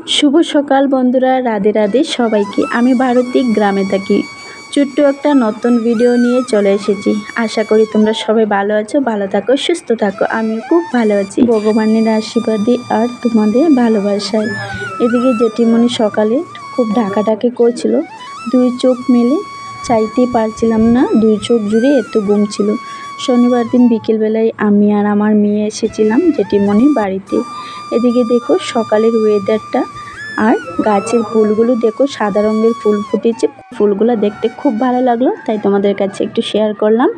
শুভ সকাল বন্ধুরা, রাধে রাধে সবাইকে। আমি ভারতী, গ্রামে থাকি। ছোট্ট একটা নতুন ভিডিও নিয়ে চলে এসেছি। আশা করি তোমরা সবাই ভালো আছো, ভালো থাকো, সুস্থ থাকো। আমিও খুব ভালো আছি ভগবানের আশীর্বাদে আর তোমাদের ভালোবাসায়। এদিকে জেঠিমণি সকালে খুব ঢাকাঢাকি করছিল, দুই চোখ মেলে চাইতে পারছিলাম না, দুই চোখ জুড়ে এত ঘুম ছিল। শনিবার দিন বিকেলবেলায় আমি আর আমার মেয়ে এসেছিলাম জেঠিমণির বাড়িতে। এদিকে দেখো সকালের ওয়েদারটা, আর গাছের ফুলগুলো দেখো, সাদা রঙের ফুল ফুটেছে। ফুলগুলো দেখতে খুব ভালো লাগলো, তাই তোমাদের কাছে একটু শেয়ার করলাম।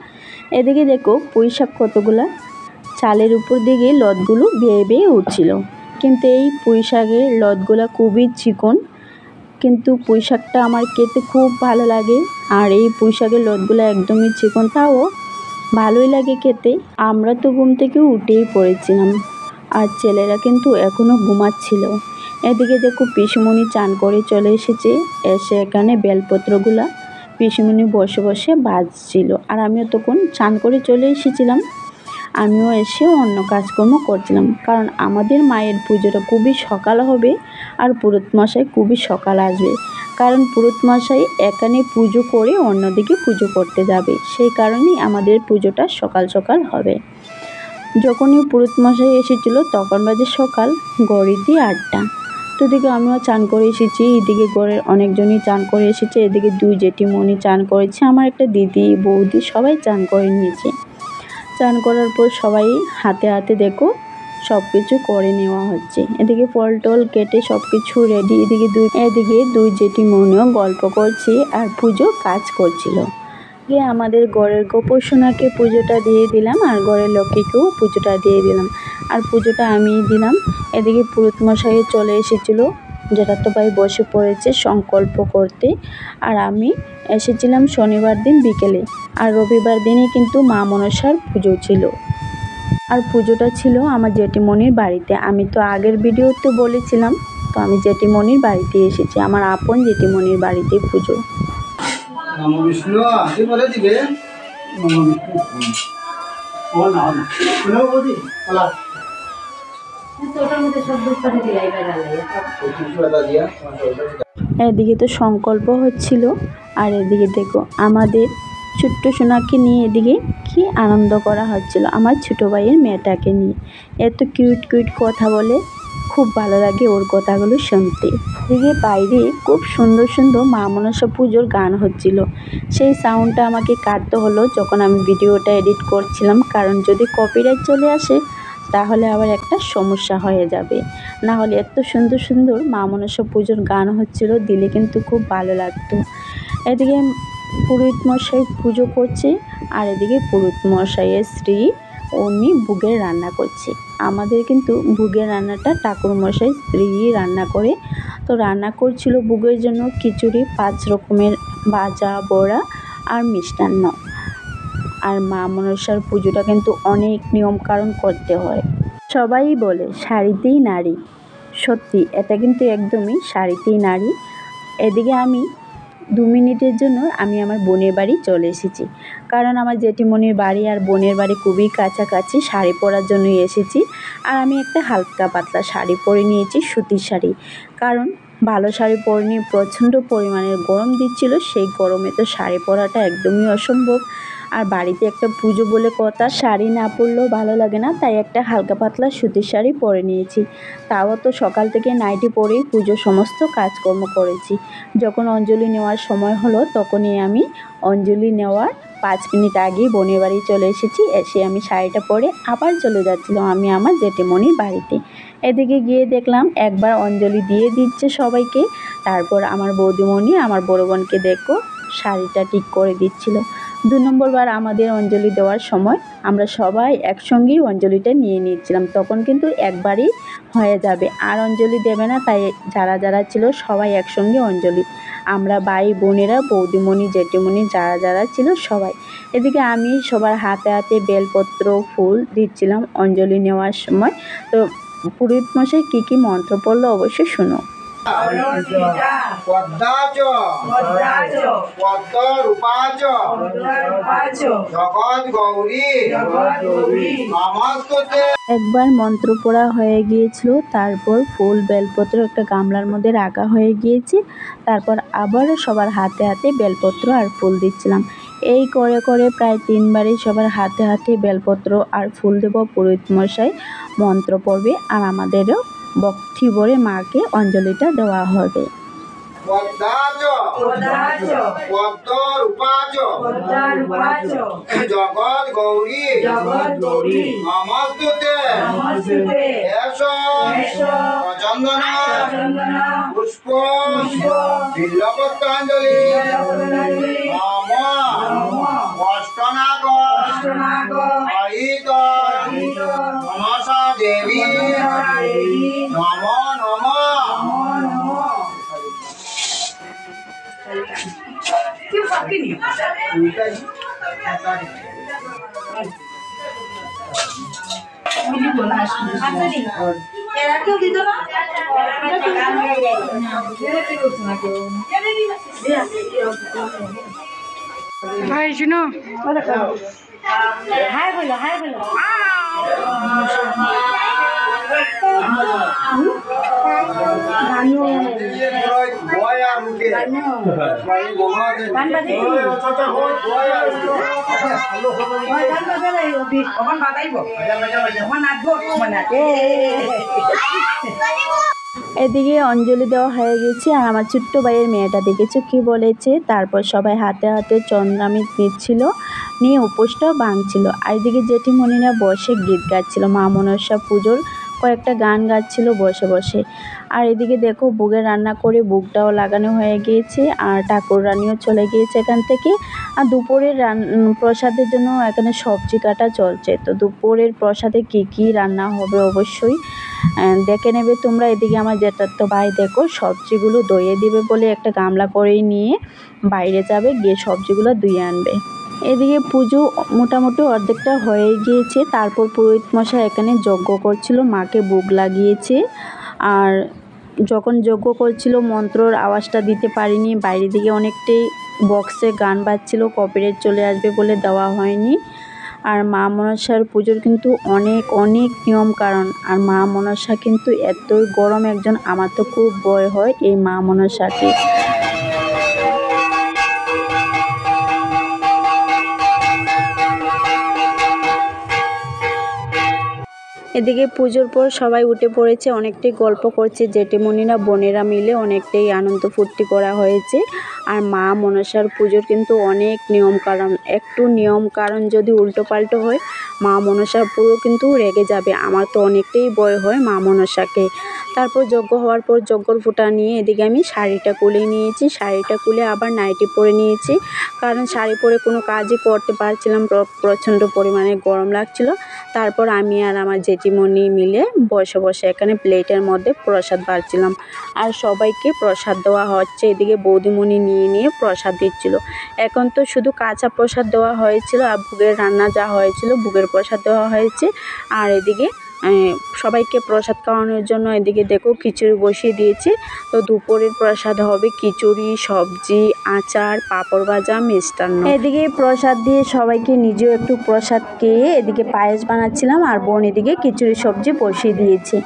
এদিকে দেখো পুঁইশাক কতগুলা চালের উপর দিকে লতগুলো বেয়ে বেয়ে উঠছিল, কিন্তু এই পুঁইশাকের লতগুলা খুবই চিকন, কিন্তু পুঁইশাকটা আমার খেতে খুব ভালো লাগে। আর এই পুঁইশাকের লতগুলো একদমই চিকন, তাও ভালোই লাগে খেতে। আমরা তো ঘুম থেকে উঠেই পড়েছিলাম, আর ছেলেরা কিন্তু এখনও ঘুমাচ্ছিল। এদিকে দেখো পিসিমণি চান করে চলে এসেছে, এসে এখানে বেলপত্রগুলা পিসিমণি বসে বসে ভাজছিল, আর আমিও তখন চান করে চলে এসেছিলাম। আমিও এসে অন্য কাজকর্ম করছিলাম, কারণ আমাদের মায়ের পুজোটা খুবই সকাল হবে, আর পুরোহিত মশাই খুবই সকাল আসবে, কারণ পুরোহিত মশাই এখানে পুজো করে অন্যদিকে পুজো করতে যাবে। সেই কারণেই আমাদের পুজোটা সকাল সকাল হবে। যখনই পুরোহিত মশাই এসেছিলো তখন বাজে সকাল ঘড়িতে 8টা। তো এদিকে আমিও চান করে এসেছি, এদিকে ঘরের অনেকজনই চান করে এসেছে। এদিকে দুই জেঠিমণি চান করেছে, আমার একটা দিদি বৌদি সবাই চান করে নিয়েছে। চান করার পর সবাই হাতে হাতে দেখো সব কিছু করে নেওয়া হচ্ছে। এদিকে ফল টল কেটে সব কিছু রেডি। এদিকে দুই জেঠিমণিও গল্প করছে আর পুজো কাজ করছিল। আমাদের ঘরের গোপোষণাকে পুজোটা দিয়ে দিলাম, আর ঘরের লক্ষ্মীকেও পুজোটা দিয়ে দিলাম, আর পুজোটা আমি দিলাম। এদিকে পুরোহিত মশাই চলে এসেছিলো, জেঠাতো ভাই বসে পড়েছে সংকল্প করতে, আর আমি এসেছিলাম শনিবার দিন বিকেলে। আর রবিবার দিনে কিন্তু মা মনসার পুজো ছিল, আর পুজোটা ছিল আমার জেঠিমণির বাড়িতে। আমি তো আগের ভিডিওতে বলেছিলাম, তো আমি জেঠিমণির বাড়িতে এসেছি, আমার আপন জেঠিমণির বাড়িতে পুজো। নমো বিষ্ণু আদি বলে দিবে নমো বিষ্ণু ও না না শুনো বলি চলা তোটার মধ্যে সব দুধ পানি দিলাই বাজালে সব কিছু আদা দিয়া। এদিকে তো সংকল্প হচ্ছিল, আর এদিকে দেখো আমাদের ছোট্ট সোনাকে নিয়ে এদিকে কি আনন্দ করা হচ্ছিল, আমার ছোটো ভাইয়ের মেয়েটাকে নিয়ে। এত কিউট কিউট কথা বলে, খুব ভালো লাগে ওর কথাগুলো শুনতে। এদিকে বাইরে খুব সুন্দর সুন্দর মা মনসা পুজোর গান হচ্ছিল, সেই সাউন্ডটা আমাকে কাটতে হলো যখন আমি ভিডিওটা এডিট করছিলাম, কারণ যদি কপিরাইট চলে আসে তাহলে আবার একটা সমস্যা হয়ে যাবে। না হলে এত সুন্দর সুন্দর মা মনসা পুজোর গান হচ্ছিল, দিলে কিন্তু খুব ভালো লাগতো। এদিকে পুরোহিত মশাই পুজো করছে, আর এদিকে পুরোহিত মশাইয়ের স্ত্রী উনি ভোগের রান্না করছে। আমাদের কিন্তু ভোগের রান্নাটা ঠাকুরমশাই স্ত্রী রান্না করে। তো রান্না করছিল ভোগের জন্য খিচুড়ি, 5 রকমের ভাজা, বড়া আর মিষ্টান্ন। আর মা মনসার পুজোটা কিন্তু অনেক নিয়মকানুন করতে হয়। সবাই বলে শাড়িতেই নারী, সত্যি এটা কিন্তু একদমই শাড়িতেই নারী। এদিকে আমি 2 মিনিটের জন্য আমি আমার বোনের বাড়ি চলে এসেছি, কারণ আমার জেঠিমণির বাড়ি আর বোনের বাড়ি খুবই কাছাকাছি। শাড়ি পরার জন্যই এসেছি, আর আমি একটা হালকা পাতলা শাড়ি পরে নিয়েছি, সুতির শাড়ি, কারণ ভালো শাড়ি পরে নিয়ে প্রচণ্ড পরিমাণের গরম দিচ্ছিল। সেই গরমে তো শাড়ি পরাটা একদমই অসম্ভব, আর বাড়িতে একটা পুজো বলে কথা, শাড়ি না পরলেও ভালো লাগে না, তাই একটা হালকা পাতলা সুতির শাড়ি পরে নিয়েছি। তাও তো সকাল থেকে নাইটি পরেই পুজো সমস্ত কাজকর্ম করেছি। যখন অঞ্জলি নেওয়ার সময় হলো, তখনই আমি অঞ্জলি নেওয়ার 5 মিনিট আগেই বোনের বাড়ি চলে এসেছি। এসে আমি শাড়িটা পরে আবার চলে যাচ্ছিলাম আমি আমার জেঠিমণির বাড়িতে। এদিকে গিয়ে দেখলাম একবার অঞ্জলি দিয়ে দিচ্ছে সবাইকে, তারপর আমার বৌদিমণি আমার বড় বোনকে দেখো শাড়িটা ঠিক করে দিচ্ছিল। 2 নম্বর বার আমাদের অঞ্জলি দেওয়ার সময় আমরা সবাই একসঙ্গেই অঞ্জলিটা নিয়ে নিচ্ছিলাম, তখন কিন্তু একবারই হয়ে যাবে, আর অঞ্জলি দেবে না, তাই যারা যারা ছিল সবাই একসঙ্গে অঞ্জলি, আমরা ভাই বোনেরা, বৌদিমণি, জেঠিমণি, যারা যারা ছিল সবাই। এদিকে আমি সবার হাতে হাতে বেলপত্র ফুল দিচ্ছিলাম অঞ্জলি নেওয়ার সময়। তো পুরোহিত মশাই কী কী মন্ত্র পড়লো অবশ্যই শুনো। পদ্মাচ পদ্ম রূপাচ জগৎ গৌরী নমস্তুতে। একবার মন্ত্র পড়া হয়ে গিয়েছিল, তারপর ফুল বেলপত্র একটা গামলার মধ্যে রাখা হয়ে গিয়েছে। তারপর আবারও সবার হাতে হাতে বেলপত্র আর ফুল দিচ্ছিলাম। এই করে করে প্রায় 3 বারই সবার হাতে হাতে বেলপত্র আর ফুল দেব। পুরোহিত মশাই মন্ত্র পড়বে আর আমাদেরও ভক্তি ভরে মাকে অঞ্জলিটা দেওয়া হবে। পদ্মাচ পদ্ম রূপাচ জগৎ গৌরী নমস্তুতে। এসো চন্দন পুষ্প বিল্লপত্রাঞ্জলি নম অষ্টনাগ আহিত মনসা দেবী নম নম। ভাই শুনো, হাই বলো, হাই বলো। এদিকে অঞ্জলি দেওয়া হয়ে গেছে আর আমার ছোট্ট ভাইয়ের মেয়েটা দেখেছো কি বলেছে। তারপর সবাই হাতে হাতে চন্দ্রামৃত নিচ্ছিল, নিয়ে উপোসটাও ভাঙছিল। আর এদিকে জেঠিমণিরা বসে গীত গাচ্ছিল, মা মনসা পুজোর কয়েকটা গান গাচ্ছিল বসে বসে। আর এদিকে দেখো ভোগের রান্না করে ভোগটাও লাগানো হয়ে গিয়েছে আর ঠাকুর রানিও চলে গিয়েছে এখান থেকে। আর দুপুরের প্রসাদের জন্য এখানে সবজি কাটা চলছে। তো দুপুরের প্রসাদে কি কি রান্না হবে অবশ্যই দেখে নেবে তোমরা। এদিকে আমার জ্যাঠাতো ভাই দেখো সবজিগুলো ধুয়ে দিবে বলে একটা গামলা করেই নিয়ে বাইরে যাবে, গিয়ে সবজিগুলো ধুয়ে আনবে। এদিকে পুজো মোটামুটি অর্ধেকটা হয়ে গিয়েছে। তারপর পুরোহিত মশাই এখানে যজ্ঞ করছিল, মাকে ভোগ লাগিয়েছে। আর যখন যজ্ঞ করছিল মন্ত্রর আওয়াজটা দিতে পারিনি, বাইরে দিকে অনেকটাই বক্সে গান বাজছিল, কপিরাইট চলে আসবে বলে দেওয়া হয়নি। আর মা মনসার পুজোর কিন্তু অনেক অনেক নিয়ম কারণ। আর মা মনসা কিন্তু এতই গরম একজন, আমার তো খুব ভয় হয় এই মা মনসাকে। এদিকে পুজোর পর সবাই উঠে পড়েছে, অনেকটাই গল্প করছে জেঠিমণিরা বোনেরা মিলে, অনেকটাই আনন্দ ফুর্তি করা হয়েছে। আর মা মনসার পুজোর কিন্তু অনেক নিয়ম কারণ, একটু নিয়ম কারণ যদি উল্টো পাল্টো হয় মা মনসা পুরো কিন্তু রেগে যাবে। আমার তো অনেকটাই ভয় হয় মা মনসাকে। তারপর যজ্ঞ হওয়ার পর যজ্ঞর ফোঁটা নিয়ে এদিকে আমি শাড়িটা খুলে নিয়েছি, শাড়িটা খুলে আবার নাইটি পরে নিয়েছি, কারণ শাড়ি পরে কোনো কাজই করতে পারছিলাম, প্রচণ্ড পরিমাণে গরম লাগছিল। তারপর আমি আর আমার জেঠিমণি মিলে বসে বসে এখানে প্লেটের মধ্যে প্রসাদ বাড়ছিলাম আর সবাইকে প্রসাদ দেওয়া হচ্ছে। এদিকে বৌদিমণি নিয়ে নিয়ে প্রসাদ দিচ্ছিল। এখন তো শুধু কাঁচা প্রসাদ দেওয়া হয়েছিল আর ভোগের রান্না যা হয়েছিল ভোগের প্রসাদ দেওয়া হয়েছে। আর এদিকে সবাইকে প্রসাদ খাওয়ানোর জন্য এদিকে দেখো খিচুড়ি বসিয়ে দিয়েছি। তো দুপুরের প্রসাদ হবে খিচুড়ি, সবজি, আচার, পাঁপড় ভাজা, মিষ্টান্ন। এদিকে প্রসাদ দিয়ে সবাইকে নিজেও একটু প্রসাদ খেয়ে এদিকে পায়েস বানাচ্ছিলাম আর বোন এদিকে খিচুড়ি সবজি বসিয়ে দিয়েছে।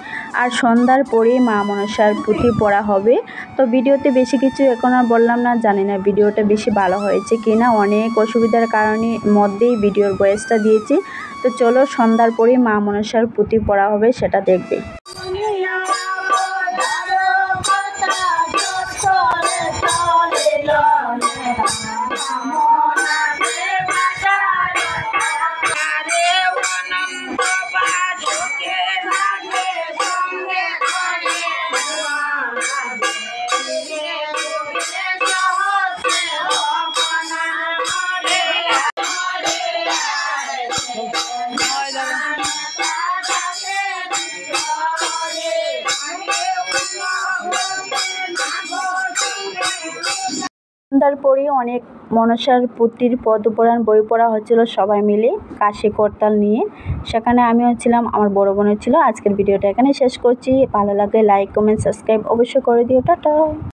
আর সন্ধ্যার পরেই মা মনসার পুঁথি পড়া হবে। তো ভিডিওতে বেশি কিছু এখন আর বললাম না, জানি না ভিডিওটা বেশি ভালো হয়েছে কিনা, অনেক অসুবিধার কারণে মধ্যেই ভিডিওর ভয়েসটা দিয়েছি। তো চলো সন্ধ্যার পরেই মা মনসার পুঁথি পড়া হবে, সেটা দেখবে। সন্ধ্যার পরই অনেক মনসার পুত্রীর পদ্মপুরাণ বই পড়া হচ্ছিল সবাই মিলে কাশি করতাল নিয়ে। সেখানে আমিও ছিলাম, আমার বড় বোনও ছিল। আজকের ভিডিওটা এখানে শেষ করছি। ভালো লাগলে লাইক কমেন্ট সাবস্ক্রাইব অবশ্যই করে দিও। টাটা।